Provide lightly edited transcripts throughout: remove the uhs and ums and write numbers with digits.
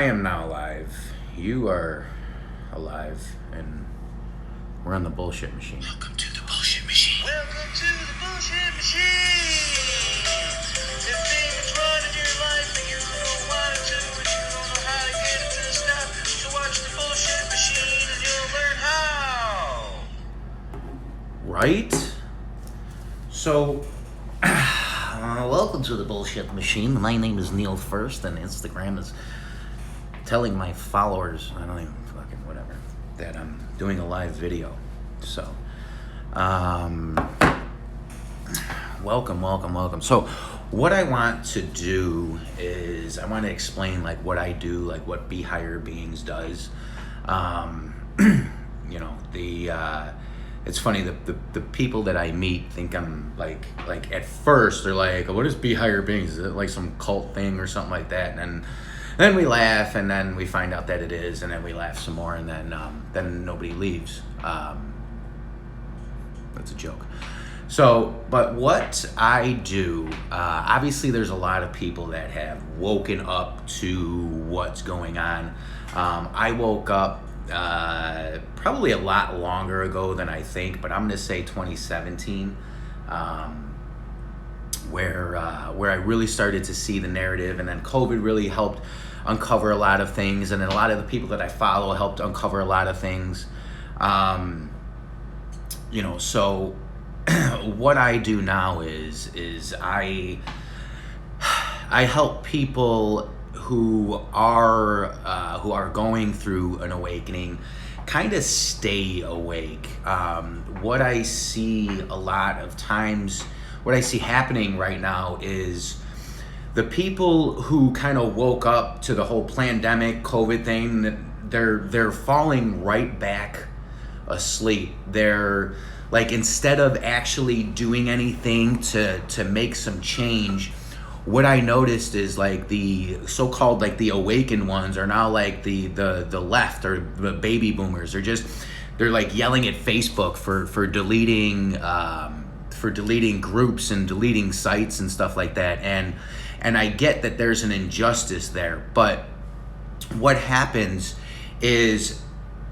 I am now alive. You are alive, and we're on the bullshit machine. Welcome to the bullshit machine. Welcome to the bullshit machine. If demons run in your life and you don't want it to, but you don't know how to get it to stop, so watch the bullshit machine and you'll learn how. Right? So, Welcome to the bullshit machine. My name is Neil First, and Instagram is telling my followers, I don't even fucking whatever, that I'm doing a live video. So, welcome. So, what I want to do is I want to explain like what I do, like what BeHigherBeings does. It's funny, the people that I meet think I'm like at first they're like, what is BeHigherBeings? Is it like some cult thing or something like that? And then we laugh, and then we find out that it is, and then we laugh some more, and then nobody leaves. That's a joke. So, but what I do, obviously there's a lot of people that have woken up to what's going on. I woke up probably a lot longer ago than I think, but I'm going to say 2017, where I really started to see the narrative, and then COVID really helped uncover a lot of things, and then a lot of the people that I follow helped uncover a lot of things. So what I do now is I help people who are going through an awakening kind of stay awake. What I see a lot of times, what I see happening right now is the people who kind of woke up to the whole pandemic COVID thing, they're falling right back asleep. They're like, instead of actually doing anything to make some change, what I noticed is like the so-called like the awakened ones are now like the left, or the baby boomers. They're like yelling at Facebook for deleting groups and deleting sites and stuff like that. And I get that there's an injustice there, but what happens is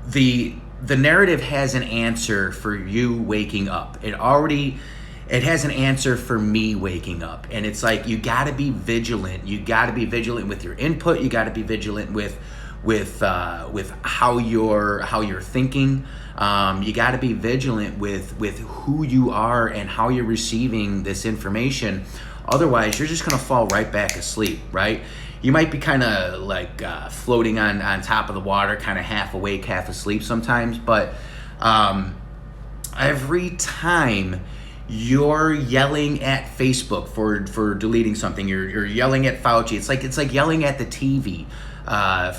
the narrative has an answer for you waking up. It has an answer for me waking up, and it's like you got to be vigilant. You got to be vigilant with your input. You got to be vigilant with how you're thinking. You got to be vigilant with who you are and how you're receiving this information. Otherwise, you're just gonna fall right back asleep, right? You might be kind of like floating on top of the water, kind of half awake, half asleep sometimes. But every time you're yelling at Facebook for deleting something, you're yelling at Fauci. It's like yelling at the TV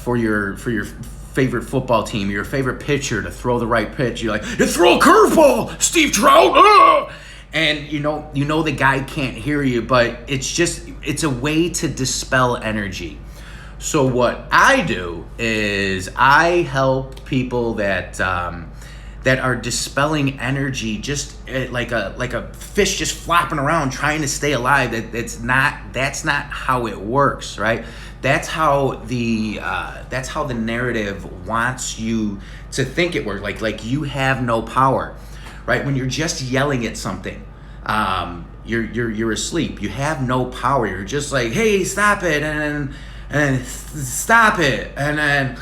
for your favorite football team, your favorite pitcher to throw the right pitch. You're like, you throw a curveball, Steve Trout. And you know the guy can't hear you, but it's a way to dispel energy. So what I do is I help people that are dispelling energy, just like a fish just flopping around trying to stay alive. That's not how it works, right? That's how the narrative wants you to think it works. Like you have no power. Right? When you're just yelling at something, you're asleep. You have no power. You're just like, hey, stop it, and stop it, and then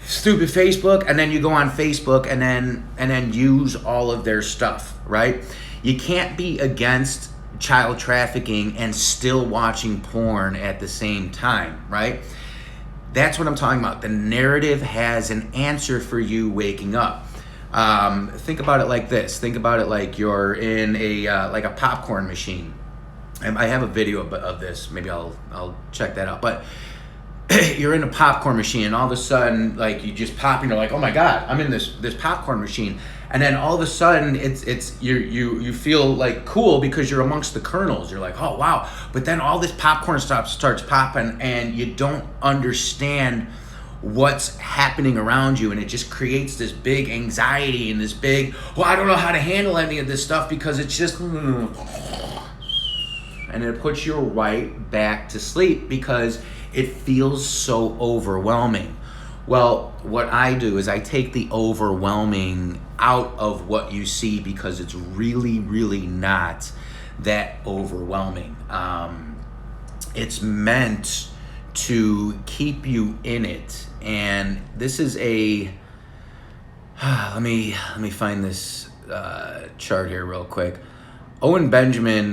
stupid Facebook, and then you go on Facebook and then use all of their stuff, right? You can't be against child trafficking and still watching porn at the same time, right? That's what I'm talking about. The narrative has an answer for you waking up. Think about it like this. Think about it like you're in a popcorn machine. And I have a video of this. Maybe I'll check that out. But you're in a popcorn machine, and all of a sudden, like, you just pop, and you're like, oh my God, I'm in this popcorn machine. And then all of a sudden, you feel like cool because you're amongst the kernels. You're like, oh wow. But then all this popcorn starts popping, and you don't understand what's happening around you, and it just creates this big anxiety and this big, I don't know how to handle any of this stuff because it's just, and and it puts you right back to sleep because it feels so overwhelming. Well, what I do is I take the overwhelming out of what you see because it's really, really not that overwhelming. It's meant to keep you in it, and this is a let me find this chart here real quick. Owen Benjamin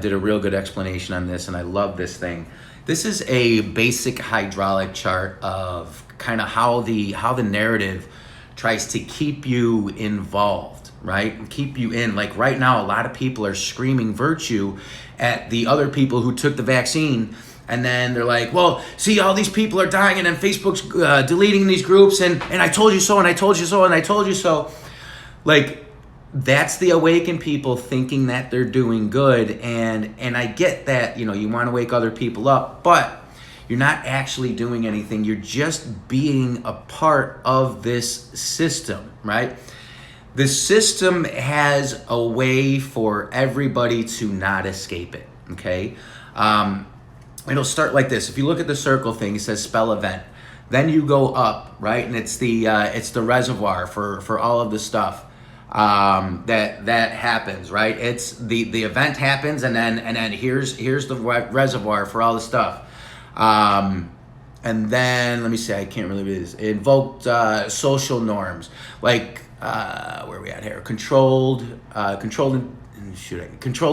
did a real good explanation on this, and I love this thing. This is a basic hydraulic chart of kind of how the narrative tries to keep you involved, right? Keep you in. Like right now, a lot of people are screaming virtue at the other people who took the vaccine. And then they're like, well, see, all these people are dying, and then Facebook's deleting these groups, and I told you so, and I told you so, and I told you so. Like, that's the awakened people thinking that they're doing good. And I get that, you know, you want to wake other people up, but you're not actually doing anything. You're just being a part of this system, right? The system has a way for everybody to not escape it, okay? It'll start like this. If you look at the circle thing, it says spell event. Then you go up, right? And it's the reservoir for all of the stuff that happens, right? It's the event happens, and then here's the reservoir for all the stuff. And then let me see, I can't really read this. It invoked social norms, like where are we at here? Controlled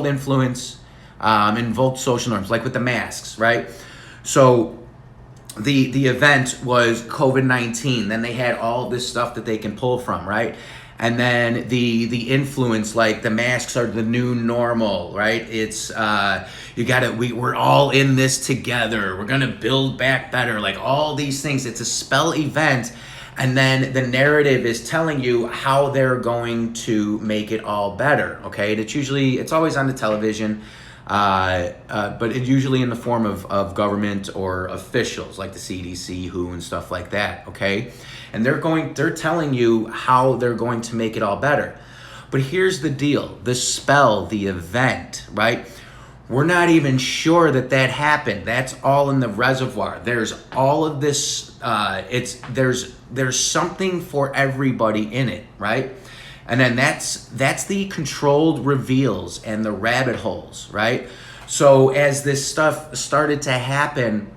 influence. Invoked social norms, like with the masks, right? So the event was COVID-19. Then they had all this stuff that they can pull from, right? And then the influence, like the masks are the new normal, right? It's we're all in this together. We're gonna build back better, like all these things. It's a spell event. And then the narrative is telling you how they're going to make it all better, okay? And it's always on the television. But it's usually in the form of government or officials like the CDC, WHO, and stuff like that, okay? And they're telling you how they're going to make it all better. But here's the deal, the spell, the event, right? We're not even sure that happened. That's all in the reservoir. There's all of this, there's something for everybody in it, right? And then that's the controlled reveals and the rabbit holes, right? So as this stuff started to happen,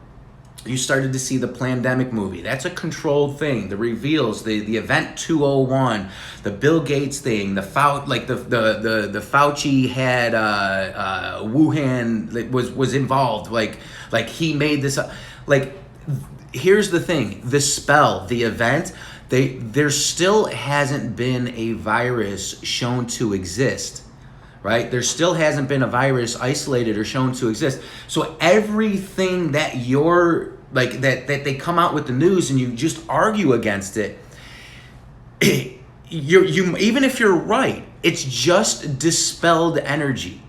you started to see the pandemic movie. That's a controlled thing. The reveals, the event 201, the Bill Gates thing, the Fauci had Wuhan that was involved. Like he made this up. Like, here's the thing: the spell, the event. There still hasn't been a virus shown to exist, right? There still hasn't been a virus isolated or shown to exist. So everything that you're like that they come out with the news and you just argue against it, you even if you're right, it's just dispelled energy,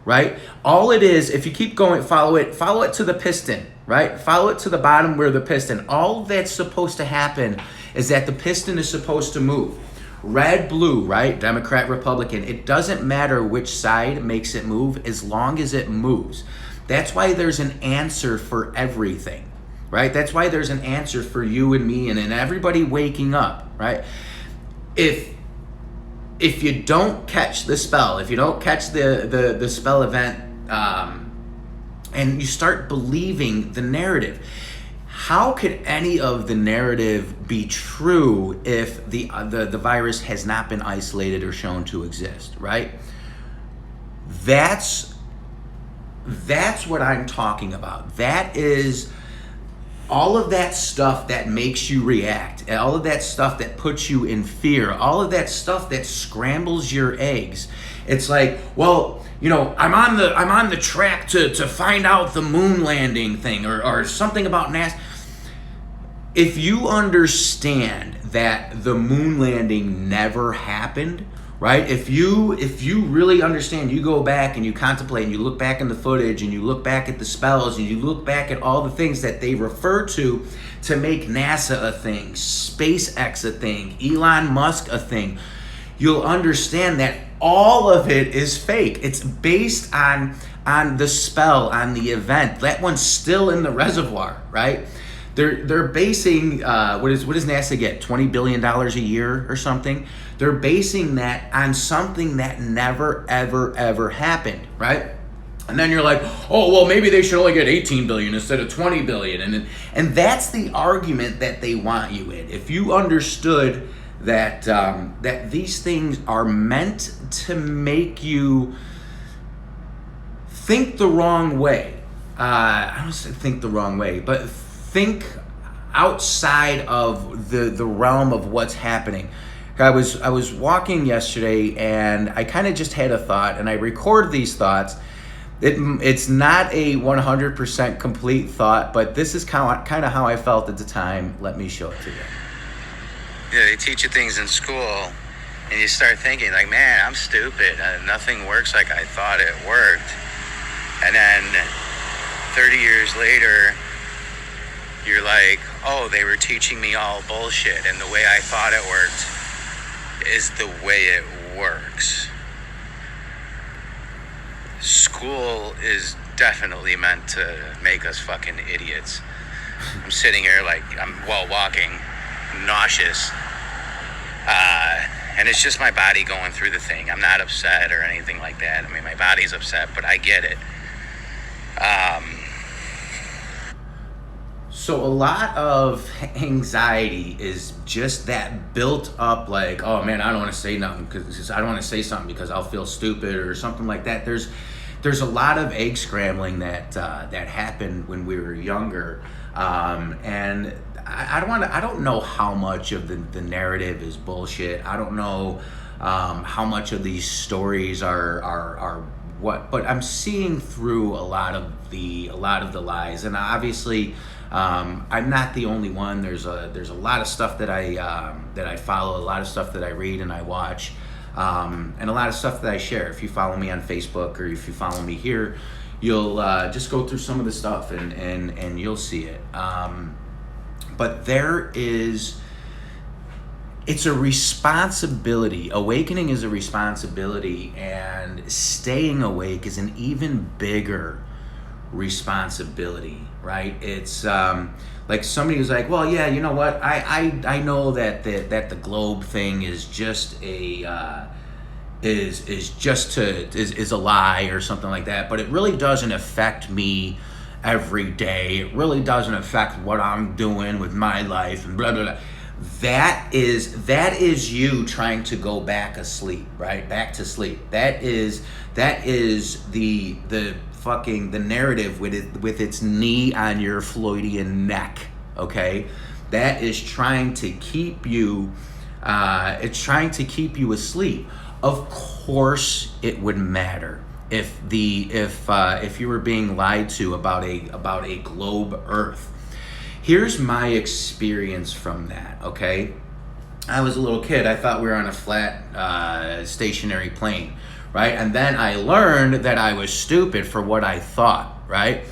right? All it is, if you keep going, follow it to the piston, right? Follow it to the bottom where the piston. All that's supposed to happen is that the piston is supposed to move. Red, blue, right? Democrat, Republican. It doesn't matter which side makes it move as long as it moves. That's why there's an answer for everything, right? That's why there's an answer for you and me and everybody waking up, right? If you don't catch the spell, if you don't catch the spell event, and you start believing the narrative, how could any of the narrative be true if the virus has not been isolated or shown to exist, right? That's what I'm talking about. That is all of that stuff that makes you react, all of that stuff that puts you in fear, all of that stuff that scrambles your eggs. It's like, well, you know, I'm on the track to find out the moon landing thing or something about NASA. If you understand that the moon landing never happened, right? If you really understand, you go back and you contemplate and you look back in the footage and you look back at the spells and you look back at all the things that they refer to make NASA a thing, SpaceX a thing, Elon Musk a thing, you'll understand that all of it is fake. It's based on the spell, on the event. That one's still in the reservoir, right? They're basing what does NASA get? $20 billion a year or something? They're basing that on something that never ever happened, right? And then you're like, oh well, maybe they should only get 18 billion instead of 20 billion, and that's the argument that they want you in. If you understood that that these things are meant to make you think the wrong way. I don't say think the wrong way, but think outside of the realm of what's happening. I was walking yesterday and I kind of just had a thought, and I record these thoughts. It's not a 100% complete thought, but this is kind of how I felt at the time. Let me show it to you. Yeah, they teach you things in school, and you start thinking like, man, I'm stupid. Nothing works like I thought it worked. And then 30 years later, you're like, oh, they were teaching me all bullshit, and the way I thought it worked is the way it works. School is definitely meant to make us fucking idiots. I'm sitting here like I'm walking, nauseous, and it's just my body going through the thing. I'm not upset or anything like that. I mean, my body's upset, but I get it. So a lot of anxiety is just that built up, like, oh man, I don't want to say nothing because I don't want to say something because I'll feel stupid or something like that. There's a lot of egg scrambling that happened when we were younger, and I don't know how much of the narrative is bullshit. I don't know how much of these stories are what, but I'm seeing through a lot of the lies, and obviously. I'm not the only one. There's a lot of stuff that I follow, a lot of stuff that I read and I watch, and a lot of stuff that I share. If you follow me on Facebook or if you follow me here, you'll just go through some of the stuff and you'll see it. But it's a responsibility. Awakening is a responsibility, and staying awake is an even bigger responsibility, right? It's like somebody who's like, well, yeah, you know what? I know that the globe thing is just a is a lie or something like that, but it really doesn't affect me every day. It really doesn't affect what I'm doing with my life and blah blah blah. That is you trying to go back asleep, right? Back to sleep. That is the fucking the narrative with its knee on your Freudian neck, okay? That is trying to keep you it's trying to keep you asleep. Of course it would matter if you were being lied to about a globe Earth. Here's my experience from that, okay? I was a little kid. I thought we were on a flat stationary plane, right? And then I learned that I was stupid for what I thought, right?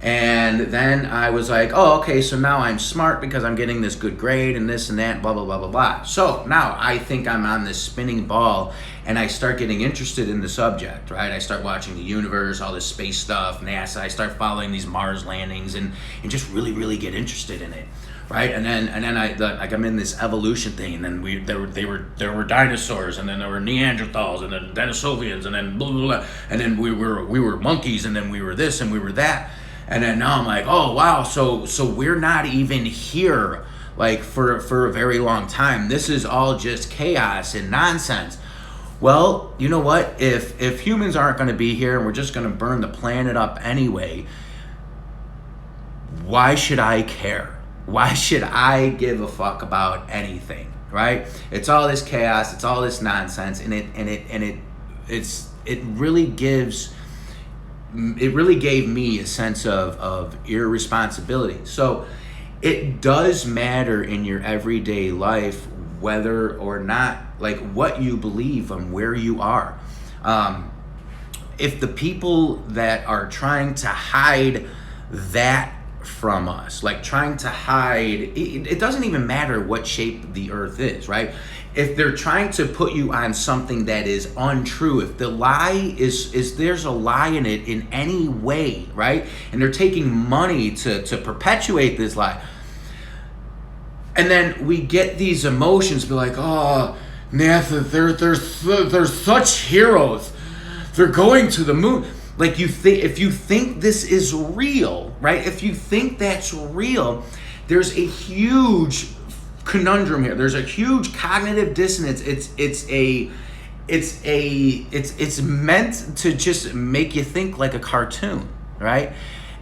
And then I was like, oh, okay, so now I'm smart because I'm getting this good grade and this and that, blah, blah, blah, blah, blah. So now I think I'm on this spinning ball, and I start getting interested in the subject, right? I start watching the universe, all this space stuff, NASA. I start following these Mars landings and just really, really get interested in it, right? And then I'm in this evolution thing, and then there were dinosaurs, and then there were Neanderthals, and then Denisovians, and then blah, blah, blah, and then we were monkeys, and then we were this and we were that. And then now I'm like, oh wow, so we're not even here like for a very long time. This is all just chaos and nonsense. Well, you know what? If humans aren't going to be here and we're just going to burn the planet up anyway, why should I care? Why should I give a fuck about anything, right? It's all this chaos, it's all this nonsense, and it really gave me a sense of irresponsibility. So it does matter in your everyday life whether or not, like, what you believe and where you are. If the people that are trying to hide that from us, like trying to hide, it doesn't even matter what shape the earth is, right? if they're trying to put you on something that is untrue, if the lie is there's a lie in it in any way, right? And they're taking money to perpetuate this lie. And then we get these emotions, be like, oh, Nathan, they're such heroes. They're going to the moon. Like, if you think this is real, right? If you think that's real, there's a huge conundrum here. There's a huge cognitive dissonance. It's meant to just make you think like a cartoon, right?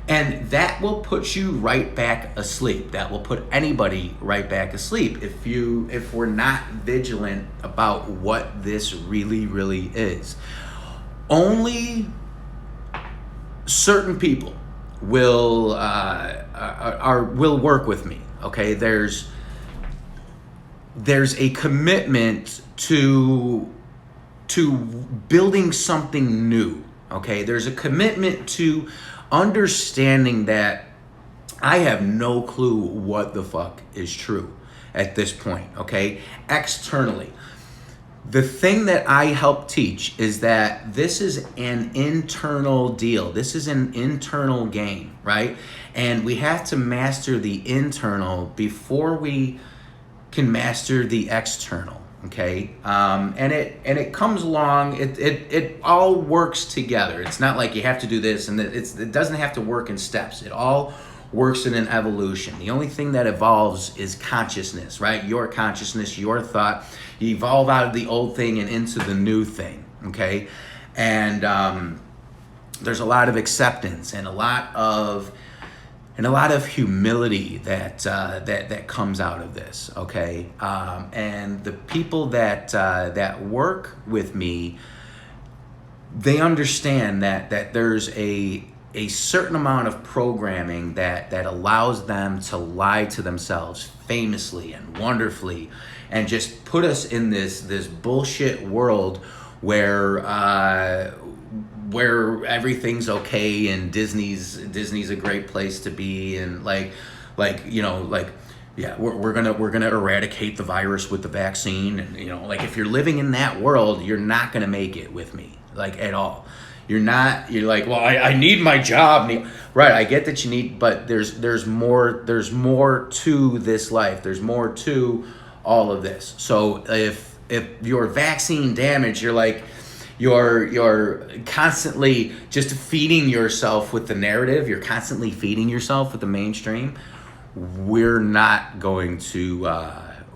And that will put you right back asleep. That will put anybody right back asleep if we're not vigilant about what this really, really is. Only certain people will work with me. Okay, there's a commitment to building something new. Okay, there's a commitment to understanding that I have no clue what the fuck is true at this point. Okay, externally. The thing that I help teach is that this is an internal deal. This is an internal game, right? And we have to master the internal before we can master the external, okay? And it comes along. It all works together. It's not like you have to do this, and it doesn't have to work in steps. It all works in an evolution. The only thing that evolves is consciousness, right? Your consciousness, your thought. You evolve out of the old thing and into the new thing, okay? And there's a lot of acceptance and a lot of humility that comes out of this, okay? And the people that work with me, they understand that there's a certain amount of programming that allows them to lie to themselves famously and wonderfully, and just put us in this bullshit world where everything's okay and Disney's a great place to be, and we're gonna eradicate the virus with the vaccine, and if you're living in that world, you're not gonna make it with me, like, at all. You're like, well, I need my job. Right, I get that you need, but there's more to this life. There's more to all of this. So if you're vaccine damaged, you're constantly just feeding yourself with the narrative. You're constantly feeding yourself with the mainstream. We're not going to,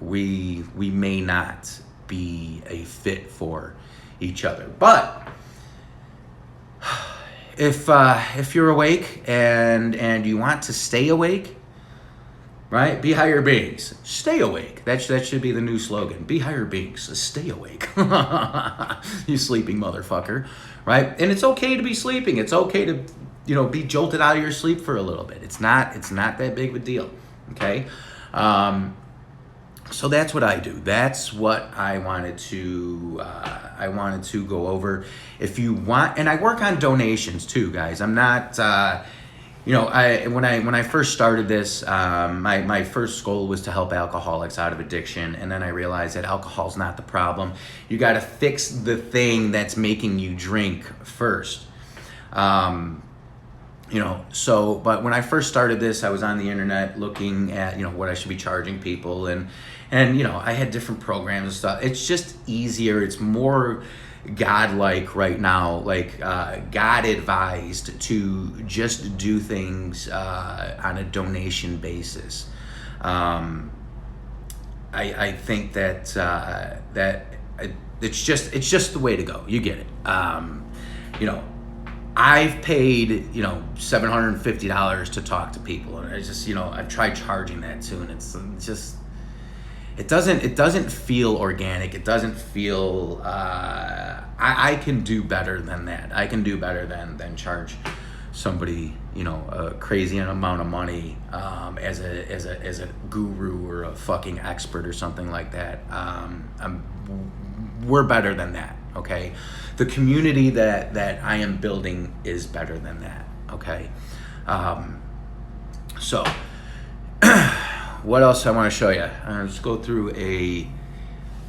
we may not be a fit for each other. But if you're awake and you want to stay awake, right? Be higher beings. Stay awake. That should be the new slogan. Be higher beings. Stay awake. You sleeping motherfucker, right? And it's okay to be sleeping. It's okay to, be jolted out of your sleep for a little bit. It's not that big of a deal, okay? So that's what I do. That's what I wanted to go over. If you want, and I work on donations too, guys. I'm not, when I first started this, my first goal was to help alcoholics out of addiction, and then I realized that alcohol's not the problem. You got to fix the thing that's making you drink first. But when I first started this, I was on the internet looking at, what I should be charging people, and I had different programs and stuff. It's just easier. It's more godlike right now, like God advised to just do things on a donation basis. I think that it's just the way to go. You get it. I've paid, $750 to talk to people, and I've tried charging that too, and it's just, it doesn't feel organic. It doesn't feel, I can do better than that. I can do better than charge somebody, a crazy amount of money, as a guru or a fucking expert or something like that. We're better than that. Okay, the community that I am building is better than that. Okay, so what else I want to show you? Let's go through a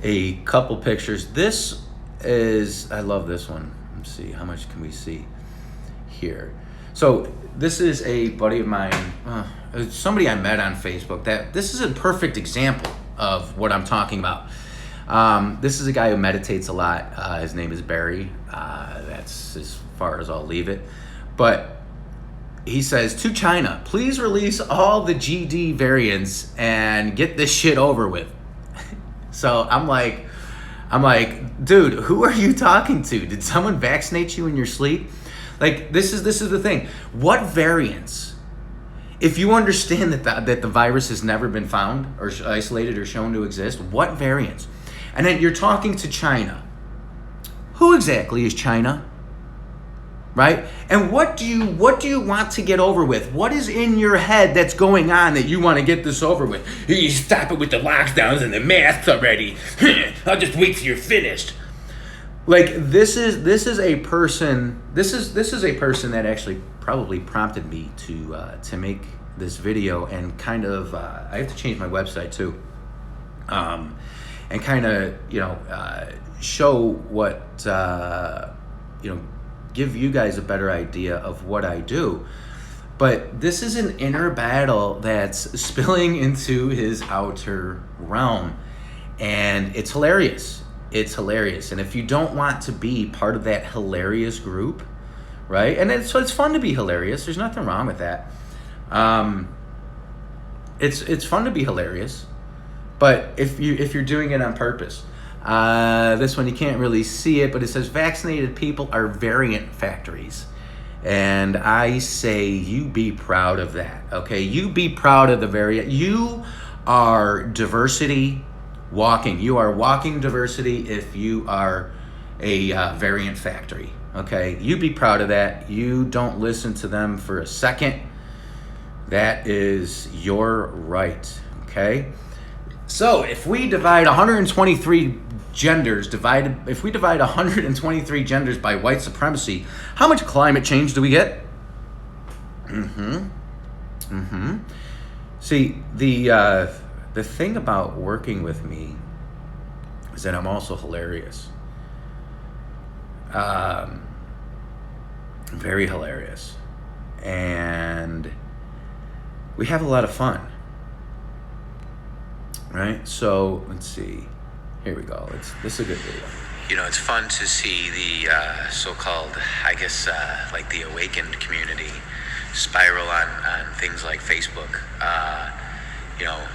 a couple pictures. This is, I love this one. Let's see, how much can we see here? So this is a buddy of mine, somebody I met on Facebook. This is a perfect example of what I'm talking about. This is a guy who meditates a lot. His name is Barry. That's as far as I'll leave it. But he says, to China, please release all the GD variants and get this shit over with. So I'm like, dude, who are you talking to? Did someone vaccinate you in your sleep? Like, this is the thing. What variants? If you understand that the virus has never been found or isolated or shown to exist, what variants? And then you're talking to China. Who exactly is China? Right? And what do you want to get over with? What is in your head that's going on that you want to get this over with? You stop it with the lockdowns and the masks already. I'll just wait till you're finished. Like, this is a person that actually probably prompted me to make this video, and kind of I have to change my website too. And kind of, show what, give you guys a better idea of what I do. But this is an inner battle that's spilling into his outer realm. And it's hilarious. It's hilarious. And if you don't want to be part of that hilarious group, right? And it's fun to be hilarious. There's nothing wrong with that. It's fun to be hilarious. But if you're doing it on purpose, this one you can't really see it, but it says vaccinated people are variant factories. And I say you be proud of that, okay? You be proud of the variant. You are diversity walking. You are walking diversity if you are a variant factory, okay? You be proud of that. You don't listen to them for a second. That is your right, okay? So if we divide 123 genders, if we divide 123 genders by white supremacy, how much climate change do we get? See, the thing about working with me is that I'm also hilarious. Very hilarious. And we have a lot of fun. Right? So, let's see. Here we go. This is a good video. It's fun to see the so-called, I guess, like the awakened community spiral on things like Facebook.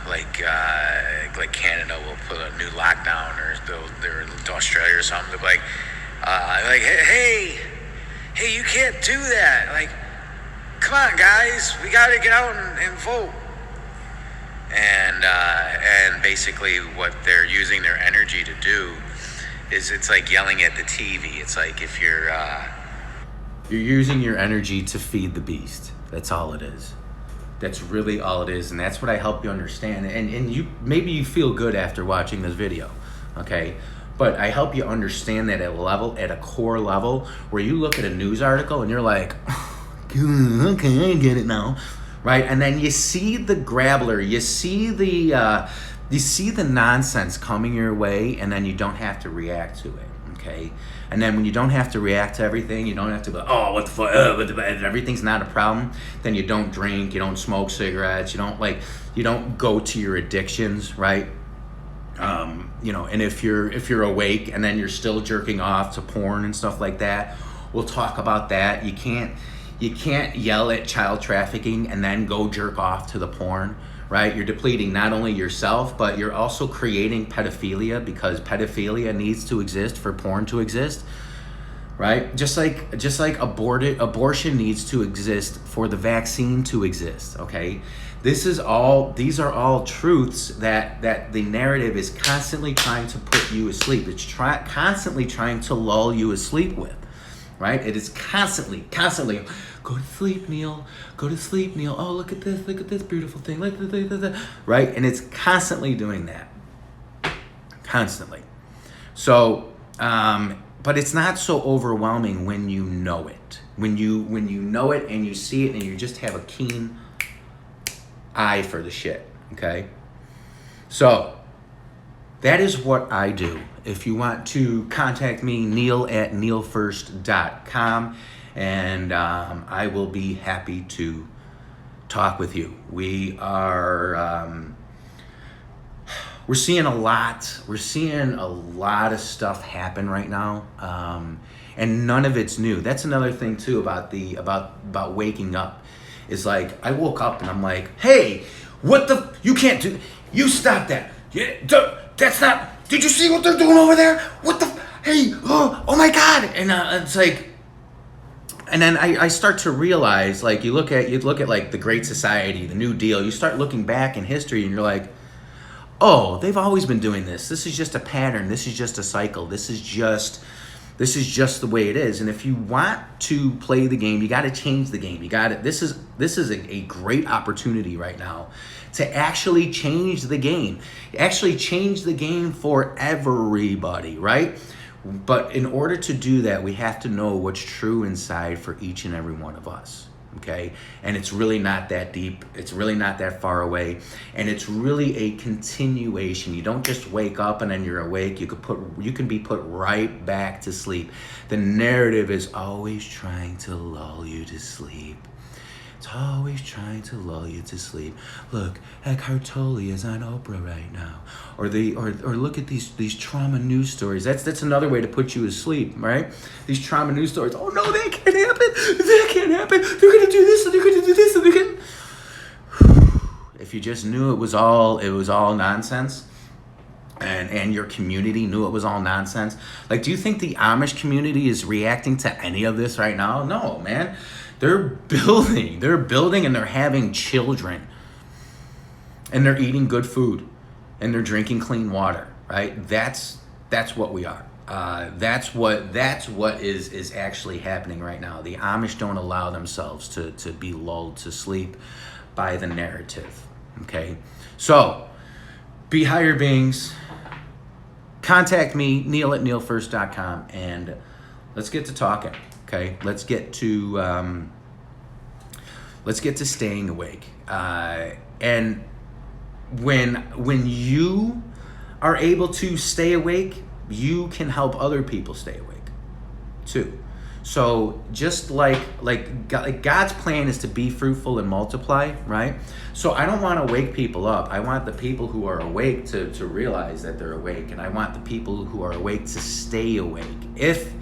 Like Canada will put a new lockdown, or they're in Australia or something. They'll be like, hey, you can't do that. Like, come on, guys, we got to get out and vote. And basically what they're using their energy to do is, it's like yelling at the TV. It's like, if you're using your energy to feed the beast. That's all it is. That's really all it is. And that's what I help you understand. And you feel good after watching this video, okay? But I help you understand that at a core level, where you look at a news article and you're like, okay, I get it now. Right? And then you see the grabbler, you see the nonsense coming your way, and then you don't have to react to it, okay? And then when you don't have to react to everything, you don't have to go, oh, what the fuck, everything's not a problem, then you don't drink, you don't smoke cigarettes, you don't go to your addictions, right? And if you're awake and then you're still jerking off to porn and stuff like that, we'll talk about that. You can't yell at child trafficking and then go jerk off to the porn, right? You're depleting not only yourself, but you're also creating pedophilia, because pedophilia needs to exist for porn to exist, right? Just like abortion needs to exist for the vaccine to exist, okay? These are all truths that the narrative is constantly trying to put you asleep. It's constantly trying to lull you asleep with. Right? It is constantly, go to sleep, Neil. Go to sleep, Neil. Oh, look at this beautiful thing. Right? And it's constantly doing that. Constantly. So, but it's not so overwhelming when you know it. When you know it and you see it and you just have a keen eye for the shit. Okay? So, that is what I do. If you want to contact me, neil@neilfirst.com, and I will be happy to talk with you. We're seeing a lot. We're seeing a lot of stuff happen right now, and none of it's new. That's another thing too about waking up. Is like I woke up and I'm like, hey, what the? You can't do. You stop that. Yeah, that's not. Did you see what they're doing over there? What the? Hey, oh my God! And it's like, and then I start to realize, like, you look at like the Great Society, the New Deal. You start looking back in history, and you're like, oh, they've always been doing this. This is just a pattern. This is just a cycle. This is just the way it is. And if you want to play the game, you got to change the game. You got it. This is a great opportunity right now to actually change the game. Actually change the game for everybody, right? But in order to do that, we have to know what's true inside for each and every one of us. Okay, and it's really not that deep. It's really not that far away, and it's really a continuation. You don't just wake up and then you're awake. You can be put right back to sleep. The narrative is always trying to lull you to sleep. It's always trying to lull you to sleep. Look, Eckhart Tolle is on Oprah right now, or look at these trauma news stories. That's another way to put you to sleep, right? These trauma news stories. Oh no, that can't happen. That can't happen. They're gonna do this and they're gonna do this and they're gonna. If you just knew it was all nonsense, and your community knew it was all nonsense. Like, do you think the Amish community is reacting to any of this right now? No, man. They're building, and they're having children, and they're eating good food, and they're drinking clean water, right? That's what we are. That's what is actually happening right now. The Amish don't allow themselves to be lulled to sleep by the narrative. Okay, so be higher beings. Contact me, neil@neilfirst.com, and let's get to talking. Okay, let's get to staying awake. And when you are able to stay awake, you can help other people stay awake too. So just like God's plan is to be fruitful and multiply, right? So I don't want to wake people up. I want the people who are awake to realize that they're awake, and I want the people who are awake to stay awake if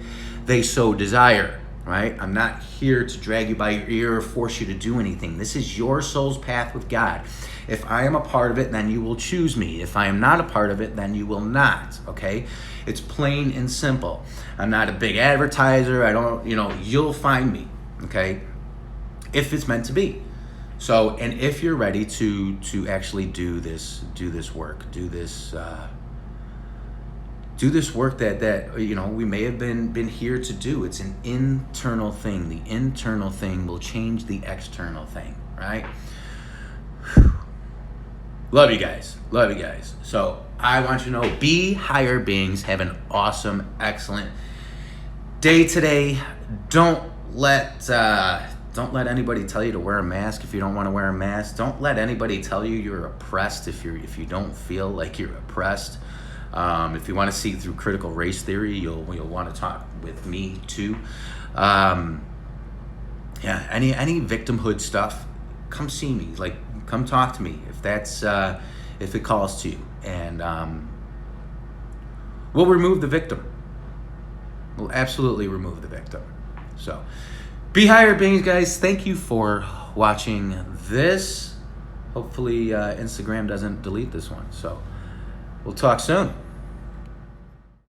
they so desire, right? I'm not here to drag you by your ear or force you to do anything. This is your soul's path with God. If I am a part of it, then you will choose me. If I am not a part of it, then you will not, okay? It's plain and simple. I'm not a big advertiser. I don't, you'll find me, okay? If it's meant to be. So, and if you're ready to actually do this work, do this work that we may have been here to do. It's an internal thing. The internal thing will change the external thing, right? Love you guys. So I want you to know, be higher beings. Have an awesome, excellent day today. Don't let anybody tell you to wear a mask if you don't want to wear a mask. Don't let anybody tell you you're oppressed if you don't feel like you're oppressed. If you want to see through critical race theory, you'll want to talk with me too. Any victimhood stuff, come see me. Like, come talk to me if that's if it calls to you, and we'll remove the victim. We'll absolutely remove the victim. So, be higher beings, guys. Thank you for watching this. Hopefully, Instagram doesn't delete this one. So, we'll talk soon.